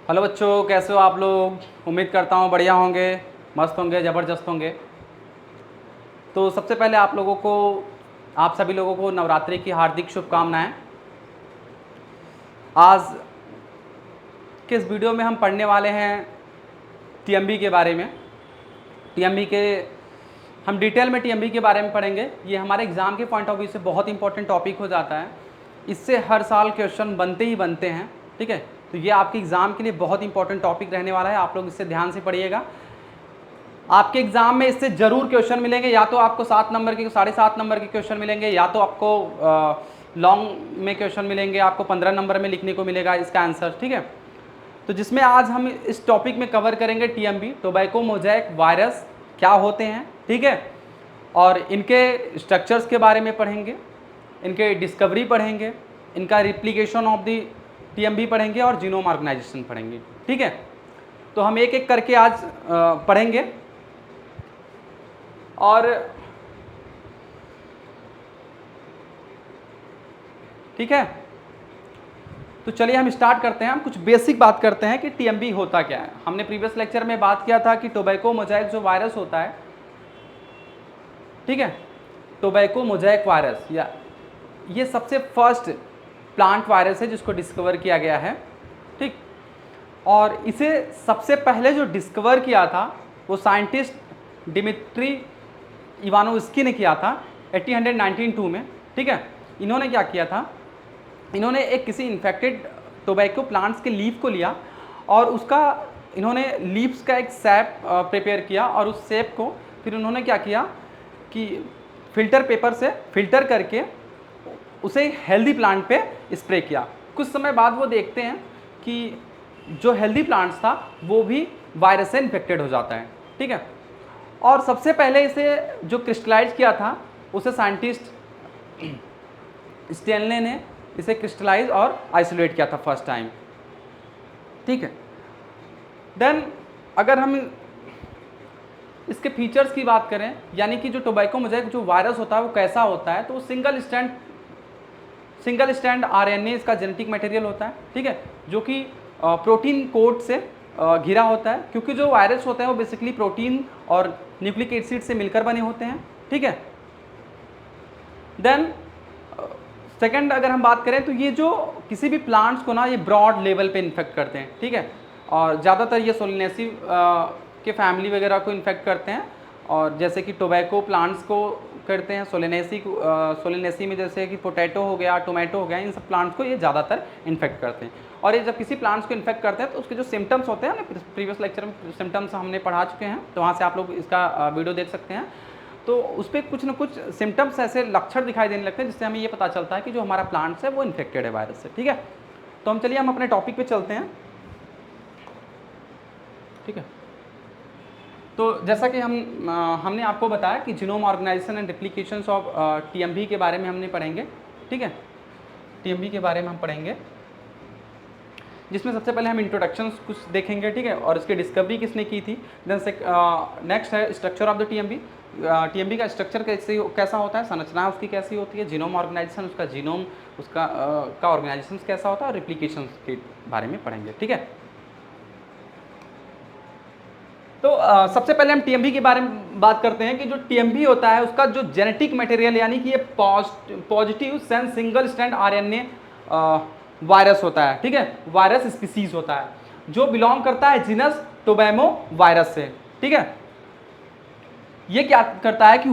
Hello बच्चों, कैसे हो आप लोग। उम्मीद करता हूँ बढ़िया होंगे, मस्त होंगे, ज़बरदस्त होंगे। तो सबसे पहले आप सभी लोगों को नवरात्रि की हार्दिक शुभकामनाएं। आज के इस वीडियो में हम पढ़ने वाले हैं टीएमबी के बारे में। टीएमबी के हम डिटेल में टीएमबी के बारे में पढ़ेंगे। ये हमारे एग्ज़ाम के पॉइंट ऑफ व्यू से बहुत इंपॉर्टेंट टॉपिक हो जाता है। इससे हर साल क्वेश्चन बनते ही बनते हैं, ठीक है। तो ये आपके एग्ज़ाम के लिए बहुत इंपॉर्टेंट टॉपिक रहने वाला है। आप लोग इससे ध्यान से पढ़िएगा। आपके एग्जाम में इससे जरूर क्वेश्चन मिलेंगे, या तो आपको 7 नंबर के 7.5 नंबर के क्वेश्चन मिलेंगे, या तो आपको लॉन्ग में क्वेश्चन मिलेंगे, आपको 15 नंबर में लिखने को मिलेगा इसका आंसर, ठीक है। तो जिसमें आज हम इस टॉपिक में कवर करेंगे टीएमबी, टोबैको मोज़ेक वायरस क्या होते हैं, ठीक है। और इनके स्ट्रक्चर्स के बारे में पढ़ेंगे, इनके डिस्कवरी पढ़ेंगे, इनका रिप्लिकेशन ऑफ द टीएमबी पढ़ेंगे और जीनोम ऑर्गेनाइजेशन पढ़ेंगे, ठीक है। तो हम एक एक करके आज पढ़ेंगे। और ठीक है, तो चलिए हम स्टार्ट करते हैं। हम कुछ बेसिक बात करते हैं कि टीएमबी होता क्या है। हमने प्रीवियस लेक्चर में बात किया था कि टोबैको मोज़ेक जो वायरस होता है, ठीक है, टोबैको मोज़ेक वायरस या ये सबसे फर्स्ट प्लांट वायरस है जिसको डिस्कवर किया गया है, ठीक। और इसे सबसे पहले जो डिस्कवर किया था वो साइंटिस्ट डिमित्री इवानोव्स्की ने किया था 1892 में, ठीक है। इन्होंने क्या किया था, इन्होंने एक किसी इन्फेक्टेड टोबैको प्लांट्स के लीफ को लिया और उसका इन्होंने लीव्स का एक सैप प्रिपेयर किया, और उस सैप को फिर उन्होंने क्या किया कि फिल्टर पेपर से फिल्टर करके उसे हेल्दी प्लांट पे स्प्रे किया। कुछ समय बाद वो देखते हैं कि जो हेल्दी प्लांट्स था वो भी वायरस से इन्फेक्टेड हो जाता है, ठीक है। और सबसे पहले इसे जो क्रिस्टलाइज किया था उसे साइंटिस्ट स्टेनले ने इसे क्रिस्टलाइज और आइसोलेट किया था फर्स्ट टाइम, ठीक है। देन अगर हम इसके फीचर्स की बात करें, यानी कि जो टोबैको मोज़ेक जो वायरस होता है वो कैसा होता है, तो वो सिंगल स्टैंड आरएनए इसका जेनेटिक मटेरियल होता है, ठीक है, जो कि प्रोटीन कोड से घिरा होता है, क्योंकि जो वायरस होते हैं वो बेसिकली प्रोटीन और न्यूक्लिक एसिड से मिलकर बने होते हैं, ठीक है। देन सेकंड अगर हम बात करें तो ये जो किसी भी प्लांट्स को ना ये ब्रॉड लेवल पे इन्फेक्ट करते हैं, ठीक है। और ज़्यादातर ये सोलेनेसी के फैमिली वगैरह को इन्फेक्ट करते हैं, और जैसे कि टोबैको प्लांट्स को करते हैं, सोलेनेसी में जैसे कि पोटैटो हो गया, टोमेटो हो गया, इन सब प्लांट्स को ये ज़्यादातर इन्फेक्ट करते हैं। और ये जब किसी प्लांट्स को इन्फेक्ट करते हैं तो उसके जो सिम्टम्स होते हैं, प्रीवियस लेक्चर में सिम्टम्स हमने पढ़ा चुके हैं, तो वहाँ से आप लोग इसका वीडियो देख सकते हैं। तो उस पर कुछ ना कुछ सिम्टम्स ऐसे लक्षण दिखाई देने लगते हैं जिससे हमें ये पता चलता है कि जो हमारा प्लांट्स है वो इन्फेक्टेड है वायरस से, ठीक है। तो हम चलिए हम अपने टॉपिक पे चलते हैं, ठीक है। तो जैसा कि हमने आपको बताया कि genome organisation and replications of TMB के बारे में हमने पढ़ेंगे, ठीक है। टीएमबी के बारे में हम पढ़ेंगे, जिसमें सबसे पहले हम इंट्रोडक्शन कुछ देखेंगे, ठीक है, और इसकी डिस्कवरी किसने की थी। देन नेक्स्ट है structure of the TMB. TMB का स्ट्रक्चर कैसा होता है, संरचना उसकी कैसी होती है, जीनोम ऑर्गेनाइजेशन उसका जीनोम उसका का ऑर्गेनाइजेशन कैसा होता है, और रिप्लिकेशन के बारे में पढ़ेंगे, ठीक है। तो सबसे पहले हम टीएमबी के बारे में बात करते हैं कि जो टीएमबी होता है उसका जो जेनेटिक मटेरियल, यानी कि ये positive sense single strand RNA virus होता है, ठीक है, वायरस स्पीसीज होता है जो बिलोंग करता है जीनस टोबैको वायरस से, ठीक है। ये क्या करता है कि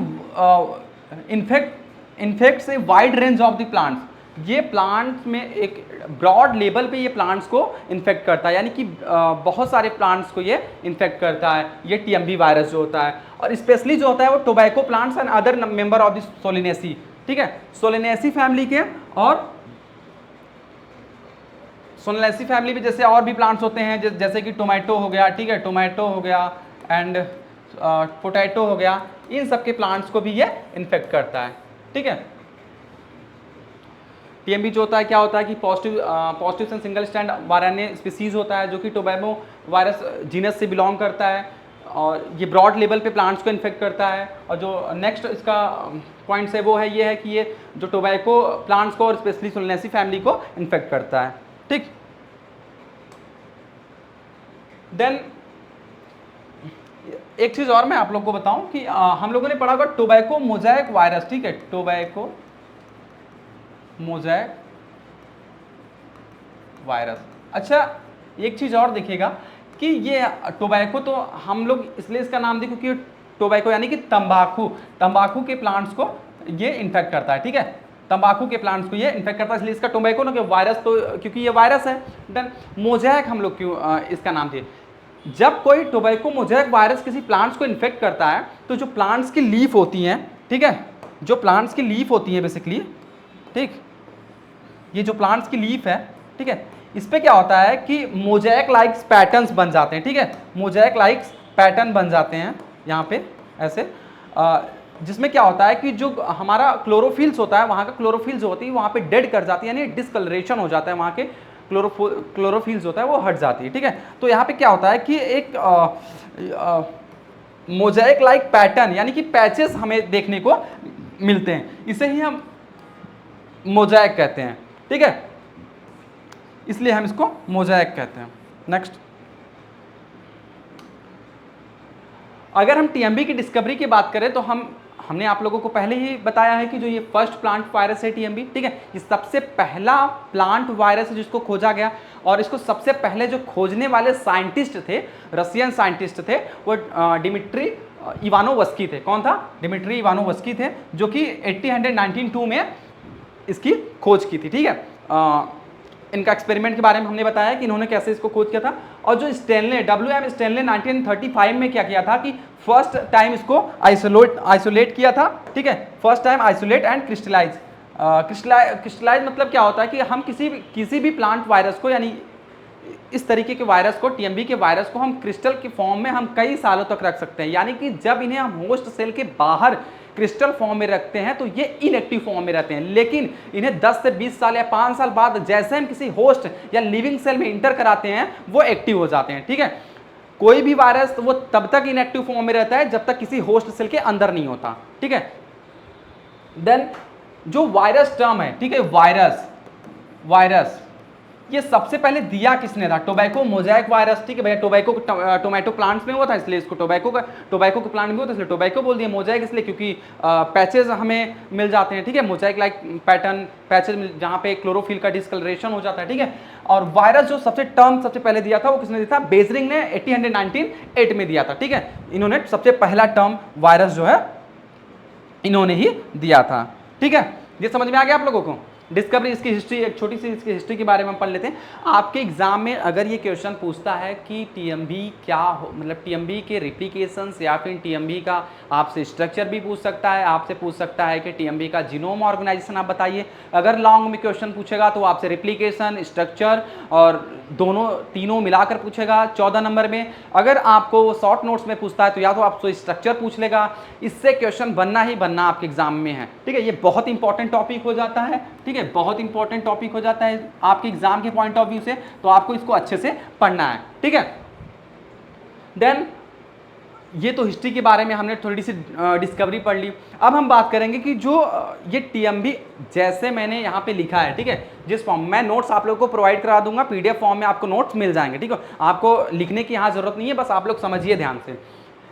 इन्फेक्ट से wide range of the plants, ये प्लांट्स में एक ब्रॉड लेवल पे ये प्लांट्स को इन्फेक्ट करता है, यानी कि बहुत सारे प्लांट्स को ये इन्फेक्ट करता है, ये टीएमबी वायरस जो होता है। और स्पेशली जो होता है वो tobacco plants and other member of the Solanaceae, ठीक है, सोलेनेसी फैमिली के, और सोलेनेसी फैमिली में जैसे और भी प्लांट्स होते हैं जैसे कि टोमेटो हो गया, ठीक है, टोमेटो हो गया एंड पोटैटो हो गया, इन सब के प्लांट्स को भी ये इन्फेक्ट करता है, ठीक है। टीएमबी जो होता है क्या होता है कि positive single stand RNA species होता है जो कि टोबैको वायरस जीनस से बिलोंग करता है, और ये ब्रॉड लेवल पे प्लांट्स को इन्फेक्ट करता है। और जो नेक्स्ट इसका पॉइंट्स है वो है ये है कि ये जो टोबैको प्लांट्स को और स्पेशली सोलेनेसी फैमिली को इन्फेक्ट करता है, ठीक। देन एक चीज़ और मैं आप लोग को बताऊं कि हम लोगों ने पढ़ा होगा टोबैको मोज़ेक वायरस, ठीक है, टोबैको मोज़ेक वायरस। अच्छा, एक चीज़ और देखिएगा कि ये टोबैको तो हम लोग इसलिए इसका नाम दिया क्योंकि टोबैको यानी कि तंबाकू, तंबाकू के प्लांट्स को ये इन्फेक्ट करता है, ठीक है, तंबाकू के प्लांट्स को ये इन्फेक्ट करता है, इसलिए इसका टोबैको ना कि वायरस, तो क्योंकि ये वायरस है। देन मोज़ेक हम लोग क्यों इसका नाम दिए, जब कोई टोबैको मोज़ेक वायरस किसी प्लांट्स को इन्फेक्ट करता है तो जो प्लांट्स की लीफ होती हैं, ठीक है, जो प्लांट्स की लीफ होती है बेसिकली, ठीक, ये जो प्लांट्स की लीफ है, ठीक है, इस पे क्या होता है कि मोज़ेक लाइक्स पैटर्न्स बन जाते हैं, ठीक है, मोज़ेक लाइक्स पैटर्न बन जाते हैं यहाँ पे ऐसे, जिसमें क्या होता है कि जो हमारा क्लोरोफिल्स होता है, वहाँ का क्लोरोफिल जो होती है वहाँ पे डेड कर जाती है, यानी डिसकलरेशन हो जाता है, वहाँ के क्लोरोफिल्स होता है वो हट जाती है, ठीक है। तो यहाँ पे क्या होता है कि एक मोज़ेक लाइक पैटर्न यानी कि पैचेस हमें देखने को मिलते हैं, इसे ही हम मोज़ेक कहते हैं, ठीक है, इसलिए हम इसको मोज़ेक कहते हैं। नेक्स्ट, अगर हम टीएमबी की डिस्कवरी की बात करें तो हमने आप लोगों को पहले ही बताया है कि जो ये फर्स्ट प्लांट वायरस है टीएमबी, ठीक है, ये सबसे पहला प्लांट वायरस है जिसको खोजा गया, और इसको सबसे पहले जो खोजने वाले साइंटिस्ट थे, रशियन साइंटिस्ट थे, वो डिमिट्री इवानोवस्की थे। कौन था? डिमिट्री इवानोवस्की थे, जो कि 1892 में इसकी खोज की थी, ठीक है। इनका एक्सपेरिमेंट के बारे में हमने बताया कि इन्होंने कैसे इसको खोज किया था। और जो स्टेनले, WM स्टेनले 1935 में क्या किया था कि फर्स्ट टाइम इसको आइसोलेट किया था, ठीक है, first time isolate and crystallize. Crystallize मतलब क्या होता है कि हम किसी भी प्लांट वायरस को, यानी इस तरीके के वायरस को, टीएमबी के वायरस को हम क्रिस्टल के फॉर्म में हम कई सालों तक रख सकते हैं, यानी कि जब इन्हें हम होस्ट सेल के बाहर क्रिस्टल फॉर्म में रखते हैं तो ये इनएक्टिव फॉर्म में रहते हैं, लेकिन इन्हें 10 से 20 साल या 5 साल बाद जैसे हम किसी होस्ट या लिविंग सेल में इंटर कराते हैं वो एक्टिव हो जाते हैं, ठीक है। कोई भी वायरस वो तब तक इनएक्टिव फॉर्म में रहता है जब तक किसी होस्ट सेल के अंदर नहीं होता, ठीक है। देन जो वायरस टर्म है, ठीक है, वायरस ये सबसे पहले दिया किसने था? टोबैको मोज़ेक वायरस, ठीक है भैया, टोबैको टोमेटो प्लांट्स में हुआ था इसलिए इसको टोबैको के प्लांट में हुआ था इसलिए टोबैको बोल दिया। मोज़ेक इसलिए क्योंकि पैचेज हमें मिल जाते हैं, ठीक है, मोज़ेक लाइक पैटर्न पैचेज जहाँ पे क्लोरोफिल का डिस्कलरेशन हो जाता है, ठीक है। और वायरस जो सबसे पहले दिया था वो किसने दिया था? बेजरिंग ने 1898 में दिया था, ठीक है। इन्होंने सबसे पहला टर्म वायरस जो है इन्होंने ही दिया था, ठीक है। ये समझ में आ गया आप लोगों को? डिस्कवरी, इसकी हिस्ट्री, एक छोटी सी इसकी हिस्ट्री के बारे में हम पढ़ लेते हैं। आपके एग्जाम में अगर ये क्वेश्चन पूछता है कि टीएमबी क्या हो, मतलब टीएमबी के रिप्लिकेशंस या फिर टीएमबी का आपसे स्ट्रक्चर भी पूछ सकता है, आपसे पूछ सकता है कि टीएमबी का जीनोम ऑर्गेनाइजेशन आप बताइए। अगर लॉन्ग में क्वेश्चन पूछेगा तो आपसे रिप्लिकेशन, स्ट्रक्चर और तीनों मिलाकर पूछेगा 14 नंबर में। अगर आपको शॉर्ट नोट्स में पूछता है तो या तो आपसे स्ट्रक्चर पूछ लेगा, इससे क्वेश्चन बनना ही बनना आपके एग्जाम में है, ठीक है। ये बहुत इंपॉर्टेंट टॉपिक हो जाता है, ठीक है, बहुत इंपॉर्टेंट टॉपिक हो जाता है आपके एग्जाम के पॉइंट ऑफ व्यू से, तो आपको इसको अच्छे से पढ़ना है, ठीक है। देन ये तो हिस्ट्री के बारे में हमने थोड़ी सी डिस्कवरी पढ़ ली। अब हम बात करेंगे कि जो ये टीएमबी जैसे मैंने यहाँ पे लिखा है, ठीक है, जिस फॉर्म में नोट्स आप लोगों को प्रोवाइड करा दूंगा, पीडीएफ फॉर्म में आपको नोट्स मिल जाएंगे, ठीक है, आपको लिखने की यहाँ जरूरत नहीं है, बस आप लोग समझिए ध्यान से।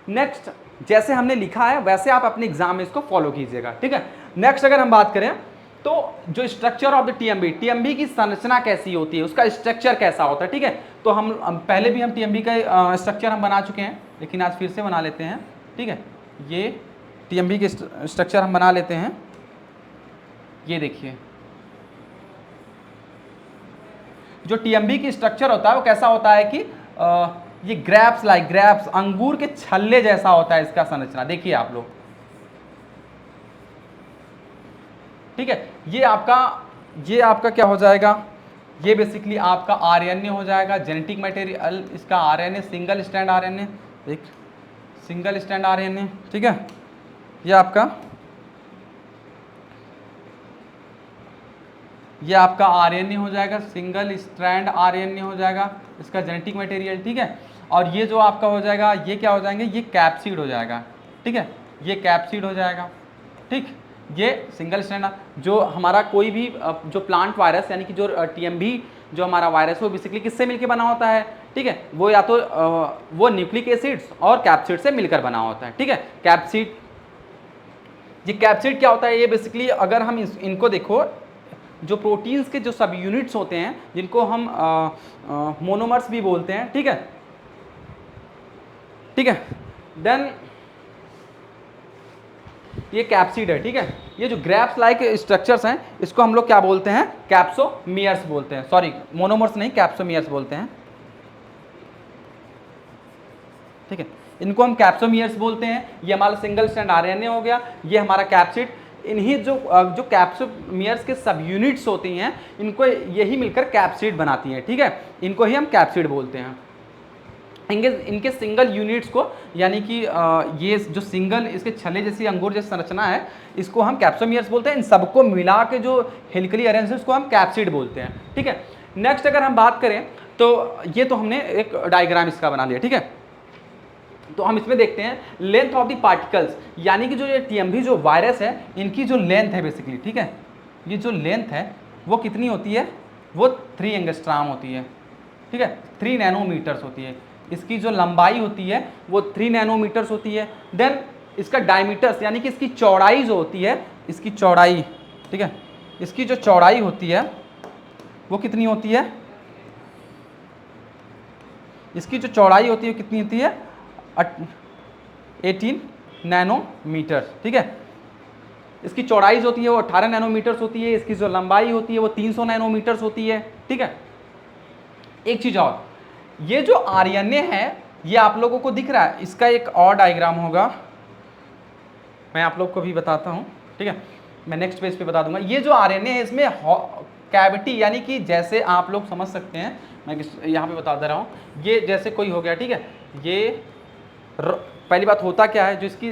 नेक्स्ट, जैसे हमने लिखा है वैसे आप अपने एग्जाम में इसको फॉलो कीजिएगा, ठीक है। नेक्स्ट अगर हम बात करें तो जो स्ट्रक्चर ऑफ द टीएमबी की संरचना कैसी होती है, उसका स्ट्रक्चर कैसा होता है, ठीक है। तो हम पहले भी हम टीएमबी का स्ट्रक्चर हम बना चुके हैं, लेकिन आज फिर से बना लेते हैं, ठीक है। ये टीएमबी के स्ट्रक्चर हम बना लेते हैं। ये देखिए, जो टीएमबी की स्ट्रक्चर होता है वो कैसा होता है कि ये ग्रैप्स अंगूर के छल्ले जैसा होता है इसका संरचना, देखिए आप लोग, ठीक है। ये आपका क्या हो जाएगा? ये बेसिकली आपका आरएनए हो जाएगा, जेनेटिक मटेरियल इसका आरएनए, सिंगल स्ट्रैंड आरएनए, एक सिंगल स्ट्रैंड आरएनए, ठीक है। ये आपका आरएनए हो जाएगा, सिंगल स्ट्रैंड आरएनए हो जाएगा इसका जेनेटिक मटेरियल, ठीक है। और ये जो आपका हो जाएगा, ये क्या हो जाएंगे? ये कैप्सिड हो जाएगा, ठीक है, ये कैप्सिड हो जाएगा, ठीक। ये सिंगल स्ट्रैंड, जो हमारा कोई भी जो प्लांट वायरस यानी कि जो टीएमबी जो हमारा वायरस है वो बेसिकली किससे मिलके बना होता है? ठीक है, वो या तो वो न्यूक्लिक एसिड्स और कैप्सिड से मिलकर बना होता है। ठीक है, कैप्सिड, ये कैप्सिड क्या होता है, ये बेसिकली अगर हम इनको देखो, जो प्रोटीन्स के जो सब यूनिट्स होते हैं जिनको हम मोनोमर्स भी बोलते हैं। ठीक है, ठीक है, देन ये कैप्सिड है। ठीक है, ये जो ग्रैप्स लाइक स्ट्रक्चर्स हैं इसको हम लोग क्या बोलते हैं, कैप्सोमियर्स बोलते हैं। सॉरी, मोनोमर्स नहीं, कैप्सोमियर्स बोलते हैं। ठीक है, इनको हम कैप्सोमियर्स बोलते हैं। ये हमारा सिंगल स्ट्रैंड आरएनए हो गया, ये हमारा कैप्सिड। इन्हीं जो कैप्सोमियर्स के सब यूनिट्स होती हैं इनको यही मिलकर कैप्सिड बनाती हैं। ठीक है, इनको ही हम कैप्सिड बोलते हैं। इनके सिंगल यूनिट्स को, यानी कि ये जो सिंगल इसके छल्ले जैसी अंगूर जैसी संरचना है इसको हम कैप्सोमियर्स बोलते हैं। इन सबको मिला के जो हेलिकली अरेंज है उसको हम कैप्सिड बोलते हैं। ठीक है, नेक्स्ट अगर हम बात करें तो ये तो हमने एक डायग्राम इसका बना लिया। ठीक है, तो हम इसमें देखते हैं लेंथ ऑफ द पार्टिकल्स, यानी कि जो ये टीएमवी जो वायरस है इनकी जो लेंथ है बेसिकली। ठीक है, ये जो लेंथ है वो कितनी होती है, वो 3 एंगस्ट्राम होती है। ठीक है, 3 नैनोमीटर्स होती है। इसकी जो लंबाई होती है वो 3 नैनोमीटर्स होती है। देन इसका डायमीटर्स, यानी कि इसकी चौड़ाई जो होती है, इसकी चौड़ाई, ठीक है, इसकी जो चौड़ाई होती है वो कितनी होती है, इसकी जो चौड़ाई होती है कितनी होती है, 18 नैनोमीटर। ठीक है, इसकी चौड़ाई जो होती है वो 18 नैनोमीटर्स होती है। इसकी जो लंबाई होती है वो 300 नैनोमीटर्स होती है। ठीक है, एक चीज और, ये जो आरएनए है ये आप लोगों को दिख रहा है, इसका एक और डायग्राम होगा, मैं आप लोग को भी बताता हूं। ठीक है, मैं नेक्स्ट पेज पे बता दूंगा। ये जो आरएनए है इसमें कैविटी, यानी कि जैसे आप लोग समझ सकते हैं, मैं यहाँ पे बता दे रहा हूँ, ये जैसे कोई हो गया। ठीक है, ये पहली बात होता क्या है, जो इसकी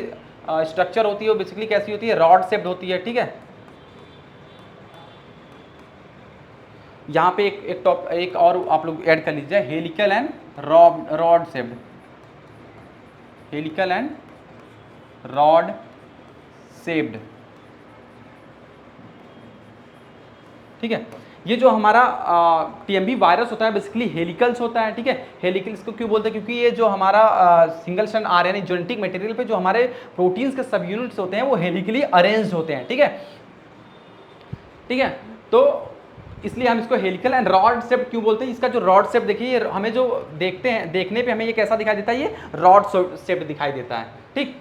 स्ट्रक्चर होती है वो बेसिकली कैसी होती है, रॉड शेप्ड होती है। ठीक है, यहाँ पे एक और आप लोग ऐड कर लीजिए, helical and rod shaped, helical and rod shaped. ठीक है, ये जो हमारा टीएमवी वायरस होता है बेसिकली हेलिकल्स होता है। ठीक है, हेलिकल्स को क्यों बोलते हैं, क्योंकि ये जो हमारा single strand RNA genetic material पे जो हमारे प्रोटीन्स के सब यूनिट्स होते हैं वो हेलिकली अरेंज्ड होते हैं। ठीक है, ठीक है, तो इसलिए हम इसको हेलिकल एंड रॉड शेप क्यों बोलते हैं। इसका जो रॉड शेप देखिए, हमें जो देखते हैं, देखने पे हमें ये कैसा दिखाई देता है, ये रॉड शेप दिखाई देता है। ठीक,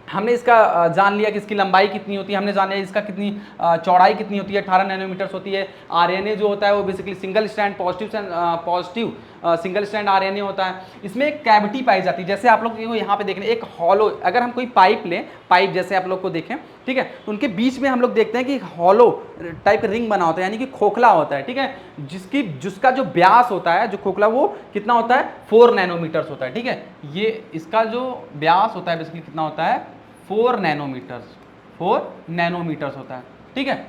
हमने इसका जान लिया कि इसकी लंबाई कितनी होती है, हमने जान लिया इसका कितनी चौड़ाई कितनी होती है, 18 नैनोमीटर्स होती है। आरएनए जो होता है वो basically single strand positive single strand RNA होता है। इसमें एक कैविटी पाई जाती है, जैसे आप लोग यहाँ पे देख रहे हैं एक हॉलो, अगर हम कोई पाइप लें, पाइप जैसे आप लोग को देखें, ठीक है, तो उनके बीच में हम लोग देखते हैं कि हॉलो टाइप का रिंग बना होता है, यानी कि खोखला होता है। ठीक है, जिसका जो व्यास होता है, जो खोखला, वो कितना होता है, 4 नैनोमीटर्स होता है। ठीक है, ये इसका जो व्यास होता है बेसिकली कितना होता है, 4 नैनोमीटर्स, 4 नैनोमीटर्स होता है। ठीक है,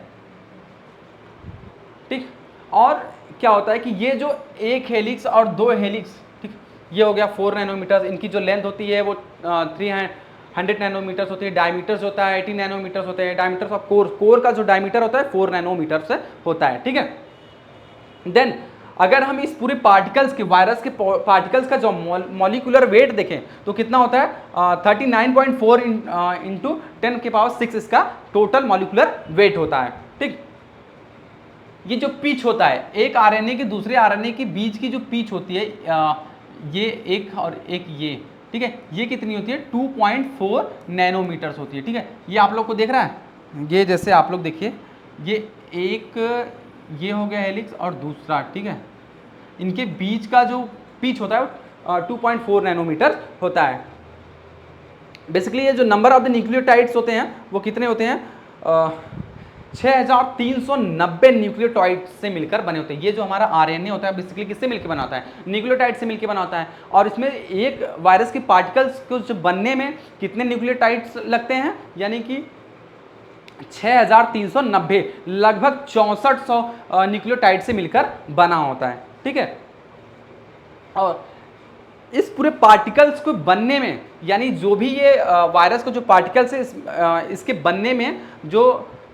ठीक, और क्या होता है कि ये जो एक हेलिक्स और 2 हेलिक्स, ठीक, ये हो गया 4 नैनोमीटर्स। इनकी जो लेंथ होती है वो 300 नैनोमीटर्स होती है। डायमीटर्स होता है 80 नैनोमीटर्स होते हैं। डायमीटर्स ऑफ कोर का जो डायमीटर होता है 4 नैनोमीटर से होता है। ठीक है, देन अगर हम इस पूरे पार्टिकल्स के, वायरस के पार्टिकल्स का जो मॉलिक्यूलर वेट देखें तो कितना होता है, 39.4 इंटू 10⁶ इसका टोटल मॉलिक्यूलर वेट होता है। ठीक, ये जो पिच होता है, एक आरएनए के दूसरे आरएनए के बीच की जो पिच होती है, ये एक और एक ये, ठीक है, ये कितनी होती है, 2.4 नैनोमीटर्स होती है। ठीक है, ये आप लोग को देख रहा है, ये जैसे आप लोग देखिए, ये एक, ये हो गया हेलिक्स और दूसरा। ठीक है, इनके बीच का जो पिच होता है वो 2.4 नैनोमीटर होता है। बेसिकली ये जो नंबर ऑफ द न्यूक्लियोटाइड्स होते हैं वो कितने होते हैं, 6390 न्यूक्लियोटाइड से मिलकर बने होते हैं। ये जो हमारा आरएनए होता है बेसिकली किससे मिलकर बना होता है, न्यूक्लियोटाइड से मिलकर बना होता है। और इसमें एक वायरस के पार्टिकल्स को जो बनने में कितने न्यूक्लियोटाइड्स लगते हैं, यानी कि 6390, लगभग 6400 न्यूक्लियोटाइड से मिलकर बना होता है। ठीक है, और इस पूरे पार्टिकल्स को बनने में, यानी जो भी ये वायरस का जो पार्टिकल्स है इसके बनने में जो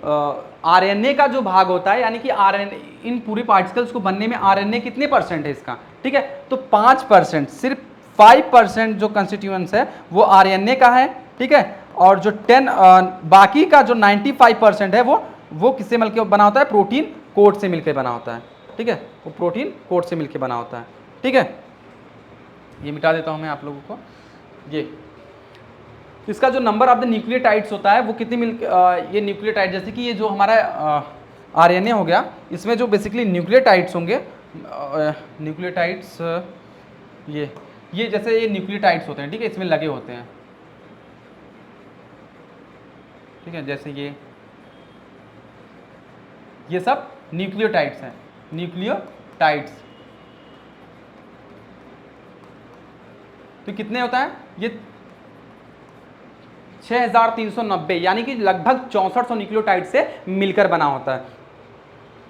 आरएनए का जो भाग होता है, यानी कि आरएनए, इन पूरे पार्टिकल्स को बनने में आरएनए कितने परसेंट है इसका, ठीक है, तो 5%, सिर्फ 5% जो कंस्टिट्यूएंट्स है वो आरएनए का है, ठीक है, और जो 10 बाकी का जो 95% है वो किससे मिलकर बना होता है, प्रोटीन कोट से मिलकर बना होता है, ठीक है, वो प्रोटीन कोट से मिलकर बना होता है, ठीक है। ये मिटा देता हूं मैं आप लोगों को। ये इसका जो नंबर ऑफ द न्यूक्लियोटाइड्स होता है वो कितनी ये न्यूक्लियोटाइड, जैसे कि ये जो हमारा आरएनए हो गया, इसमें जो बेसिकली न्यूक्लियोटाइड्स होंगे, न्यूक्लियोटाइड्स, ये जैसे ये न्यूक्लियोटाइड्स होते हैं, ठीक है, इसमें लगे होते हैं, ठीक है, जैसे ये सब न्यूक्लियोटाइड्स हैं, न्यूक्लियोटाइड्स। तो कितने होता है ये, 6390, यानी कि लगभग 6400 न्यूक्लियोटाइड से मिलकर बना होता है।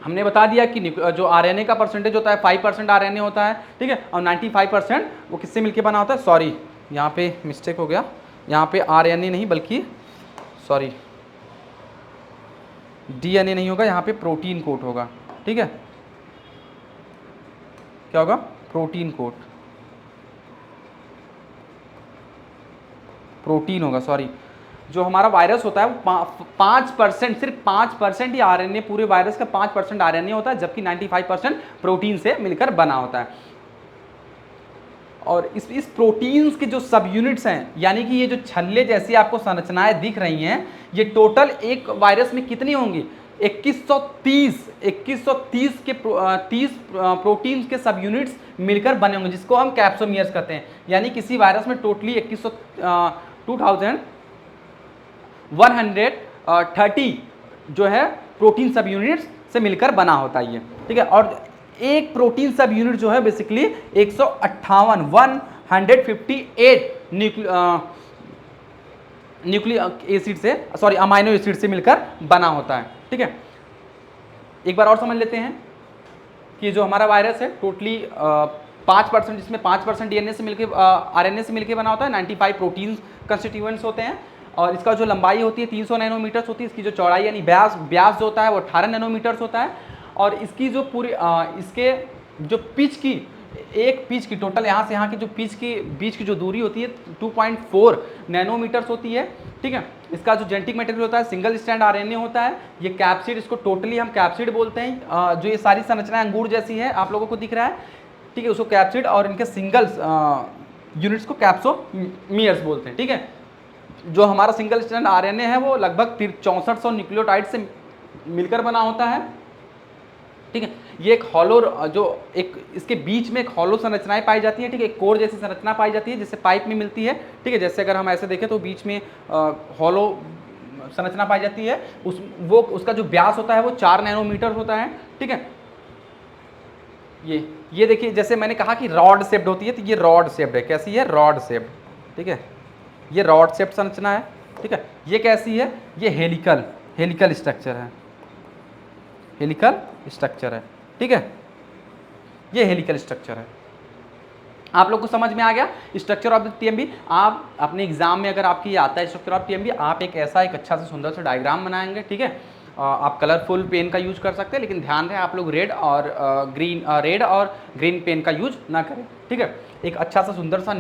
हमने बता दिया कि जो आरएनए का परसेंटेज होता है 5% आरएनए होता है, ठीक है, और 95% वो किससे मिलकर बना होता है, सॉरी यहाँ पे मिस्टेक हो गया, यहाँ पे आरएनए नहीं बल्कि सॉरी डीएनए नहीं होगा, यहाँ पे प्रोटीन कोट होगा, ठीक है, क्या होगा, प्रोटीन कोट, प्रोटीन होगा, सॉरी। जो हमारा वायरस होता है वो 5%, सिर्फ 5% ही आरएनए, पूरे वायरस का 5% आरएनए होता है, जबकि 95% प्रोटीन से मिलकर बना होता है। और इस प्रोटीन्स के जो सब यूनिट्स हैं, यानी कि ये जो छल्ले जैसी आपको संरचनाएं दिख रही हैं, ये टोटल एक वायरस में कितनी होंगी, 2130 के 30 प्रोटीन्स के सब यूनिट्स मिलकर बने होंगे, जिसको हम कैप्सोमियर्स कहते हैं। यानी किसी वायरस में टोटली 2130 जो है प्रोटीन सब यूनिट्स से मिलकर बना होता है ये, ठीक है। और एक प्रोटीन सब यूनिट जो है बेसिकली 158 न्यूक्लिक एसिड से, सॉरी अमाइनो एसिड से मिलकर बना होता है, ठीक है। एक बार और समझ लेते हैं कि जो हमारा वायरस है टोटली 5%, जिसमें 5% डीएनए से मिलकर आरएनए से मिलकर बना होता है, 95 प्रोटीन कंस्टिट्यूएंट्स होते हैं, और इसका जो लंबाई होती है 300 नैनोमीटर्स होती है, इसकी जो चौड़ाई यानी व्यास जो होता है वो 18 नैनोमीटर्स होता है, और इसकी जो पूरी इसके जो पिच की, एक पिच की टोटल यहाँ से यहाँ की जो पिच की बीच की जो दूरी होती है 2.4 नैनोमीटर्स होती है, ठीक है। इसका जो जेनेटिक मटेरियल होता है सिंगल स्ट्रैंड आरएनए होता है, ये कैप्सिड, इसको टोटली हम कैप्सिड बोलते हैं। जो ये सारी संरचना अंगूर जैसी है आप लोगों को दिख रहा है, ठीक है, उसको कैप्सिड, और इनके सिंगल यूनिट्स को कैप्सोमियर्स बोलते हैं, ठीक है। जो हमारा सिंगल स्ट्रैंड आरएनए है वो लगभग 6400 न्यूक्लियोटाइड से मिलकर बना होता है, ठीक है। ये एक हॉलो, जो एक इसके बीच में एक हॉलो संरचनाएं पाई जाती है, ठीक है, एक कोर जैसी संरचना पाई जाती है जिससे पाइप में मिलती है, ठीक है। जैसे अगर हम ऐसे देखें तो बीच में हॉलो संरचना पाई जाती है, उसका जो व्यास होता है वो 4 नैनोमीटर होता है, ठीक है। ये देखिए, जैसे मैंने कहा कि रॉड शेप्ड होती है, तो ये रॉड शेप्ड है, कैसी है, रॉड शेप्ड, ठीक है, ये रॉड शेप्ड संरचना है, ठीक है। ये कैसी है, ये हेलिकल स्ट्रक्चर है, हेलिकल स्ट्रक्चर है, ठीक है, ये हेलिकल स्ट्रक्चर है। आप लोग को समझ में आ गया स्ट्रक्चर ऑफ द टीएमबी। आप अपने एग्जाम में अगर आपकी ये आता है स्ट्रक्चर ऑफ टीएमबी, आप एक ऐसा एक अच्छा से सुंदर सा डायग्राम बनाएंगे, ठीक है। आप कलरफुल पेन का यूज कर सकते हैं, लेकिन ध्यान रहे आप लोग रेड और ग्रीन पेन का यूज ना करें, ठीक है। एक अच्छा सा सुंदर सा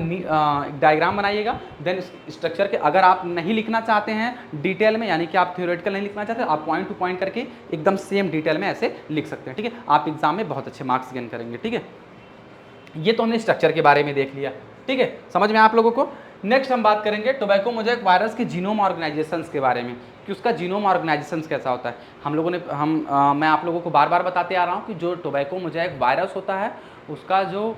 डायग्राम बनाइएगा। देन स्ट्रक्चर के अगर आप नहीं लिखना चाहते हैं डिटेल में, यानी कि आप थ्योरेटिकल नहीं लिखना चाहते, आप पॉइंट टू पॉइंट करके एकदम सेम डिटेल में ऐसे लिख सकते हैं, ठीक है। आप एग्जाम में बहुत अच्छे मार्क्स गेन करेंगे, ठीक है। ये तो हमने स्ट्रक्चर के बारे में देख लिया, ठीक है, समझ में आप लोगों को। नेक्स्ट हम बात करेंगे टोबैको मोज़ेक वायरस के जीनोम ऑर्गेनाइजेशंस के बारे में, कि उसका जीनोम ऑर्गेनाइजेशंस कैसा होता है। हम लोगों ने मैं आप लोगों को बार बार बताते आ रहा हूँ कि जो टोबैको मोज़ेक वायरस होता है उसका जो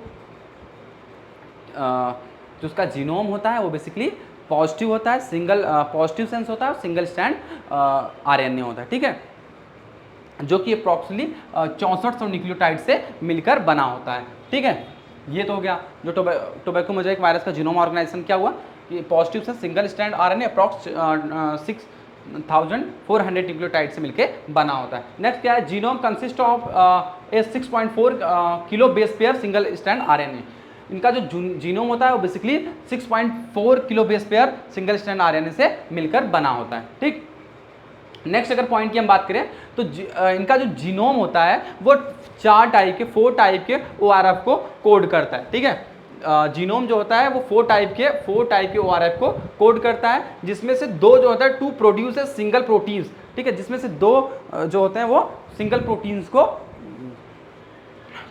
उसका जीनोम होता है वो बेसिकली पॉजिटिव होता है, सिंगल पॉजिटिव सेंस होता है, और सिंगल स्ट्रैंड आरएनए होता है, ठीक है, जो कि अप्रॉक्सिमेटली 6400 न्यूक्लियोटाइड से मिलकर बना होता है, ठीक है। ये तो हो गया जो टोबैको मोज़ेक वायरस का जीनोम ऑर्गेनाइजेशन क्या हुआ, कि पॉजिटिव से single strand RNA approx 6400 nucleotide से मिलकर बना होता है। नेक्स्ट क्या है, genome consist of A 6.4 kilo base pair single strand RNA. इनका जो जीनोम होता है वो basically 6.4 kilo base pair single strand RNA से मिलकर बना होता है, ठीक। नेक्स्ट अगर पॉइंट की हम बात करें तो इनका जो जीनोम होता है वो 4 टाइप के ORF को कोड करता है, ठीक है। जीनोम जो होता है वो 4 टाइप के ORF को कोड करता है, जिसमें से 2 जो होता है टू प्रोड्यूस सिंगल प्रोटीन्स, ठीक है, जिसमें से 2 जो होते हैं वो सिंगल प्रोटीन्स को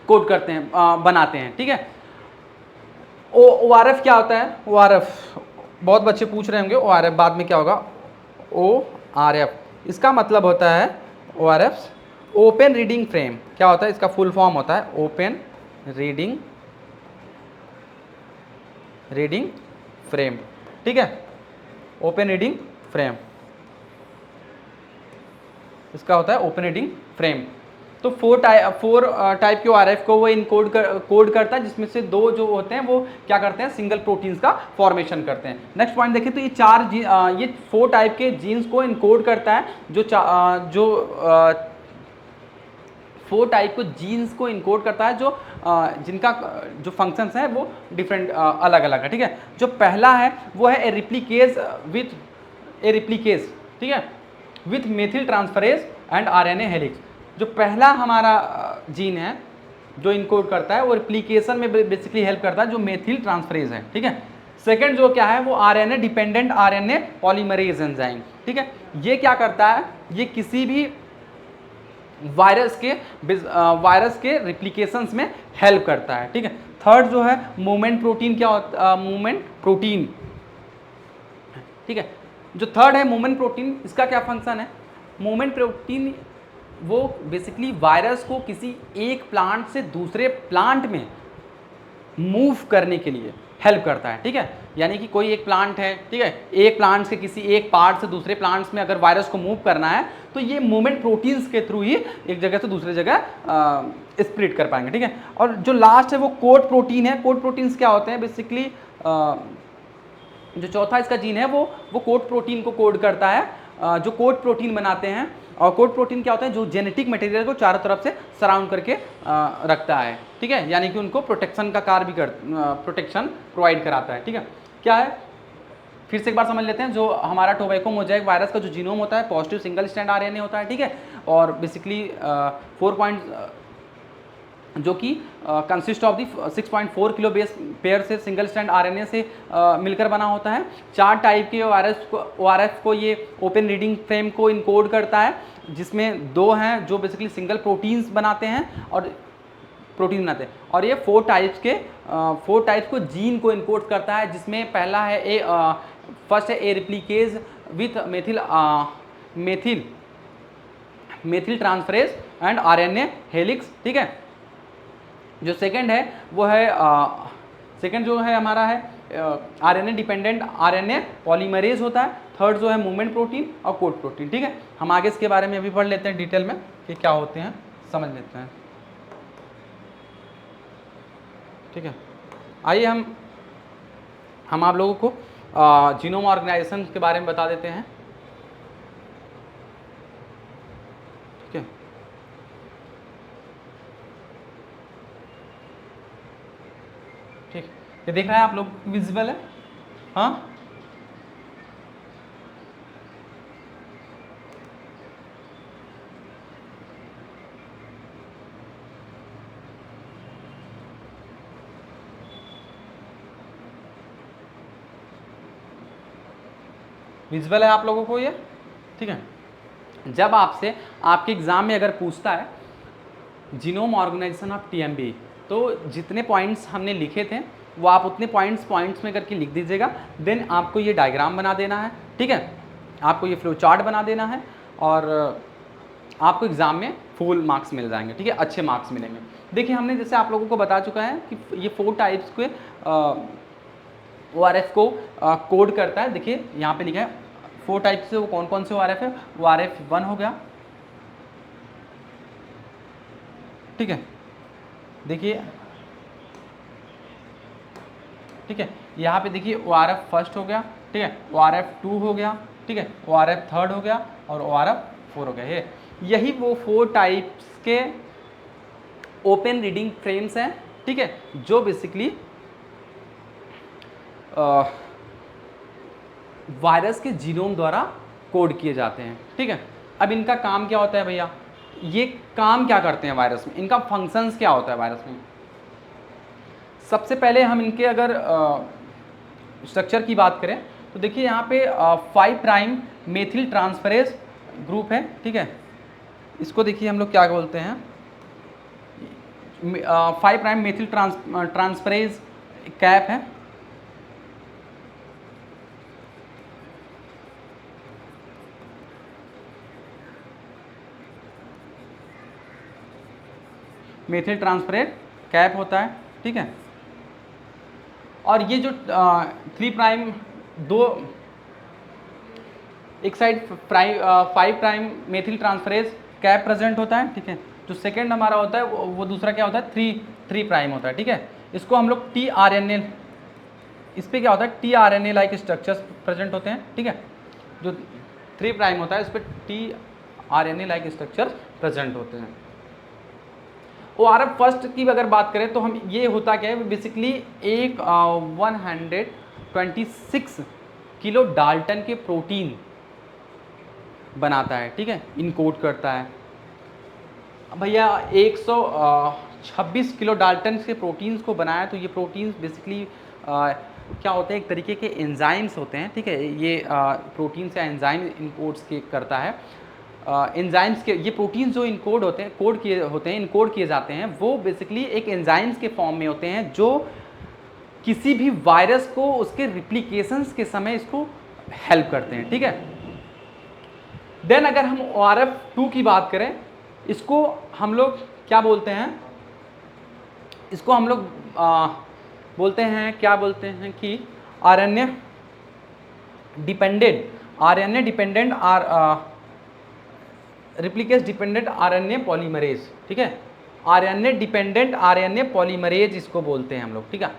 कोड करते हैं, बनाते हैं, ठीक है। ORF क्या होता है? ORF बहुत बच्चे पूछ रहे होंगे ORF बाद में क्या होगा। ORF इसका मतलब होता है ORF ओपन रीडिंग फ्रेम। क्या होता है? इसका फुल फॉर्म होता है ओपन रीडिंग फ्रेम, ठीक है, ओपन रीडिंग फ्रेम इसका होता है ओपन रीडिंग फ्रेम। तो 4 टाइप के ORF को वो कोड करता है, जिसमें से 2 जो होते हैं वो क्या करते हैं, सिंगल प्रोटीन्स का फॉर्मेशन करते हैं। नेक्स्ट पॉइंट देखिए तो ये 4 टाइप के जीन्स को इनकोड करता है, जो 4 टाइप को जीन्स को इनकोड करता है, जो जिनका जो फंक्शंस हैं वो डिफरेंट अलग अलग है, ठीक है। जो पहला है वो है ए रिप्लिकेज, ठीक है, with methyl transferase and RNA helix. जो पहला हमारा जीन है जो इनकोड करता है वो रिप्लिकेशन में बेसिकली हेल्प करता है, जो मेथिल ट्रांसफरेज है, ठीक है। सेकंड जो क्या है वो RNA dependent RNA polymerase enzyme, ठीक है। ये क्या करता है, ये किसी भी वायरस के रिप्लिकेशंस में हेल्प करता है, ठीक है। थर्ड जो है मूवमेंट प्रोटीन, क्या होता मूवमेंट प्रोटीन, ठीक है। जो थर्ड है मूवमेंट प्रोटीन, इसका क्या फंक्शन है? मूवमेंट प्रोटीन वो बेसिकली वायरस को किसी एक प्लांट से दूसरे प्लांट में मूव करने के लिए हेल्प करता है, ठीक है। यानी कि कोई एक प्लांट है, ठीक है, एक प्लांट से किसी एक पार्ट से दूसरे प्लांट्स में अगर वायरस को मूव करना है तो ये मूवमेंट प्रोटीन्स के थ्रू ही एक जगह से दूसरी जगह स्प्लिट कर पाएंगे, ठीक है। और जो लास्ट है वो कोड प्रोटीन है। कोड प्रोटीन्स क्या होते हैं? बेसिकली जो चौथा इसका जीन है वो कोड प्रोटीन को कोड करता है, जो कोड प्रोटीन बनाते हैं। और कोड प्रोटीन क्या होता है? जो जेनेटिक मटेरियल को चारों तरफ से सराउंड करके रखता है, ठीक है, यानी कि उनको प्रोटेक्शन का कार्य भी प्रोटेक्शन प्रोवाइड कराता है, ठीक है। क्या है फिर से एक बार समझ लेते हैं। जो हमारा टोबैको मोजाइक वायरस का जो जीनोम होता है पॉजिटिव सिंगल स्ट्रैंड RNA होता है, ठीक है, और बेसिकली 4 पॉइंट जो कि consist of the 6.4 kilo base pair से सिंगल स्ट्रैंड RNA से मिलकर बना होता है। 4 टाइप के ORF को ये ओपन रीडिंग फ्रेम को इनकोड करता है, जिसमें 2 हैं जो बेसिकली सिंगल प्रोटीन्स बनाते हैं और ये 4 टाइप्स को जीन को इनकोड करता है, जिसमें पहला है फर्स्ट है a replicase with methyl transferase and RNA helix, ठीक है। जो सेकंड है वो है सेकंड जो है हमारा है RNA डिपेंडेंट RNA पॉलीमरेज होता है। थर्ड जो है मूवमेंट प्रोटीन और कोड प्रोटीन, ठीक है। हम आगे इसके बारे में अभी पढ़ लेते हैं डिटेल में कि क्या होते हैं, समझ लेते हैं, ठीक है। आइए हम आप लोगों को जीनोम ऑर्गेनाइजेशन के बारे में बता देते हैं, ठीक है। ठीक, ये देख रहे हैं आप लोग, विजिबल है? हाँ, विजिबल है आप लोगों को ये, ठीक है। जब आपसे आपके एग्जाम में अगर पूछता है जीनोम ऑर्गेनाइजेशन ऑफ TMB, तो जितने पॉइंट्स हमने लिखे थे वो आप उतने पॉइंट्स में करके लिख दीजिएगा। देन आपको ये डायग्राम बना देना है, ठीक है, आपको ये फ्लो चार्ट बना देना है और आपको एग्ज़ाम में फुल मार्क्स मिल जाएंगे, ठीक है, अच्छे मार्क्स मिलेंगे। देखिए हमने जैसे आप लोगों को बता चुका है कि ये 4 टाइप्स के ORF को कोड करता है। देखिए यहाँ पे लिखा है 4 टाइप से वो कौन कौन से ORF है। ORF 1 हो गया, ठीक है, देखिए, ठीक है, यहाँ पे देखिए ORF फर्स्ट हो गया, ठीक है, ORF 2 हो गया, ठीक है, ORF थर्ड हो गया और ORF 4 हो गया। यही वो 4 टाइप्स के ओपन रीडिंग फ्रेम्स हैं, ठीक है, जो बेसिकली वायरस के जीनोम द्वारा कोड किए जाते हैं, ठीक है। अब इनका काम क्या होता है भैया, ये काम क्या करते हैं वायरस में, इनका फंक्शंस क्या होता है वायरस में। सबसे पहले हम इनके अगर स्ट्रक्चर की बात करें तो देखिए यहाँ पे 5 प्राइम मेथिल ट्रांसफरेज ग्रुप है, ठीक है। इसको देखिए हम लोग क्या बोलते हैं, 5 प्राइम मेथिल ट्रांसफरेज कैप है, मेथिल ट्रांसफरेज कैप होता है, ठीक है। और ये जो 3 प्राइम दो एक side 5 prime methyl transferase cap present होता है, ठीक है। जो सेकेंड हमारा होता है वो दूसरा क्या होता है, 3 प्राइम होता है, ठीक है। इसको हम लोग tRNA, इस पर क्या होता है tRNA लाइक स्ट्रक्चर्स प्रेजेंट होते हैं, ठीक है। जो 3 प्राइम होता है इस पर tRNA लाइक स्ट्रक्चर्स प्रेजेंट होते हैं। ORF फर्स्ट की अगर बात करें तो हम ये होता क्या है बेसिकली एक 126 किलो डाल्टन के प्रोटीन बनाता है, ठीक है, इनकोड करता है। भैया 126 किलो डाल्टन के प्रोटीन्स को बनाया, तो ये प्रोटीन्स बेसिकली क्या होते हैं, एक तरीके के एंजाइम्स होते हैं, ठीक है। ये प्रोटीन्स या एंजाइम इनकोड्स के करता है। एंजाइम्स के ये प्रोटीन्स जो इनकोड होते हैं, इनकोड किए जाते हैं, वो बेसिकली एक एंजाइम्स के फॉर्म में होते हैं जो किसी भी वायरस को उसके रिप्लिकेशंस के समय इसको हेल्प करते हैं, ठीक है। देन अगर हम ORF2 की बात करें, इसको हम लोग क्या बोलते हैं, इसको हम लोग बोलते हैं कि RNA dependent replicase dependent RNA polymerase, ठीक है। RNA डिपेंडेंट RNA पॉलीमरेज इसको बोलते हैं हम लोग, ठीक है,